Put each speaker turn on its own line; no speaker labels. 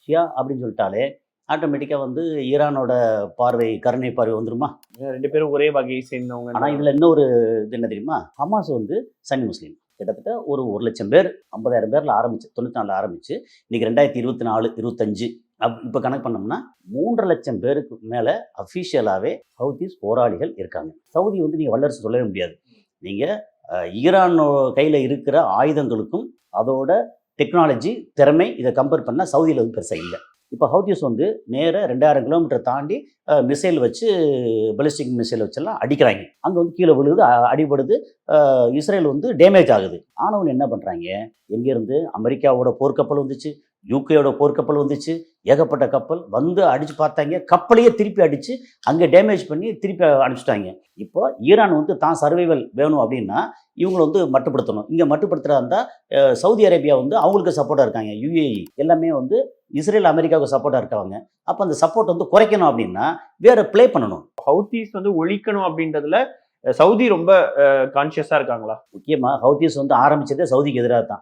Russia அப்படின்னு சொல்லிட்டாலே ஆட்டோமேட்டிக்காக வந்து ஈரானோட பார்வை கருணை பார்வை வந்துருமா?
2 பேரும் ஒரே வகையை சேர்ந்தவங்க.
ஆனால் இதில் இன்னொரு இது என்ன தெரியுமா? ஹமாஸ் வந்து சன்னி முஸ்லீம். கிட்டத்தட்ட ஒரு 1,00,000 பேர் 50,000 பேரில் ஆரம்பிச்சு 94 ஆரம்பிச்சு இன்னைக்கு 2024 25 இப்போ கணக்கு பண்ணோம்னா 3,00,000 பேருக்கு மேலே அஃபிஷியலாகவே ஹவுதீஸ் போராளிகள் இருக்காங்க. சவுதி வந்து நீங்கள் வல்லரசு சொல்லவே முடியாது. நீங்கள் ஈரான் கையில் இருக்கிற ஆயுதங்களுக்கும் அதோட டெக்னாலஜி திறமை இதை கம்பேர் பண்ணால் சவுதியில் வந்து பெருசாக இல்லை. இப்போ ஹவுதீஸ் வந்து நேராக 2000 கிலோமீட்டர் தாண்டி மிசைல் வச்சு பலிஸ்டிக் மிசைல் வச்செல்லாம் அடிக்கிறாங்க. அங்கே வந்து கீழே விழுகுது, அடிபடுது, இஸ்ரேல் வந்து டேமேஜ் ஆகுது. ஆனவன் என்ன பண்ணுறாங்க, எங்கேருந்து அமெரிக்காவோட போர்க்கப்பல் வந்துச்சு, யூகேயோட போர்க்கப்பல் வந்துச்சு, ஏகப்பட்ட கப்பல் வந்து அடித்து பார்த்தாங்க, கப்பலையே திருப்பி அடித்து அங்கே டேமேஜ் பண்ணி திருப்பி அனுப்பிச்சிட்டாங்க. இப்போ ஈரான் வந்து தான் சர்வைவல் வேணும் அப்படின்னா இவங்களை வந்து மட்டுப்படுத்தணும். இங்கே மட்டுப்படுத்துகிறதா இருந்தால் சவுதி அரேபியா வந்து அவங்களுக்கு சப்போர்ட்டாக இருக்காங்க, யுஏஇ எல்லாமே வந்து இஸ்ரேல் அமெரிக்காவுக்கு சப்போர்ட்டாக இருக்காங்க. அப்போ அந்த சப்போர்ட் வந்து குறைக்கணும் அப்படின்னா வேற ப்ளே பண்ணணும்.
ஹவுதீஸ் வந்து ஒழிக்கணும் அப்படின்றதுல சவுதி ரொம்ப கான்சியஸாக இருக்காங்களா?
முக்கியமாக ஹவுதீஸ் வந்து ஆரம்பித்ததே சவுதிக்கு எதிராக தான்.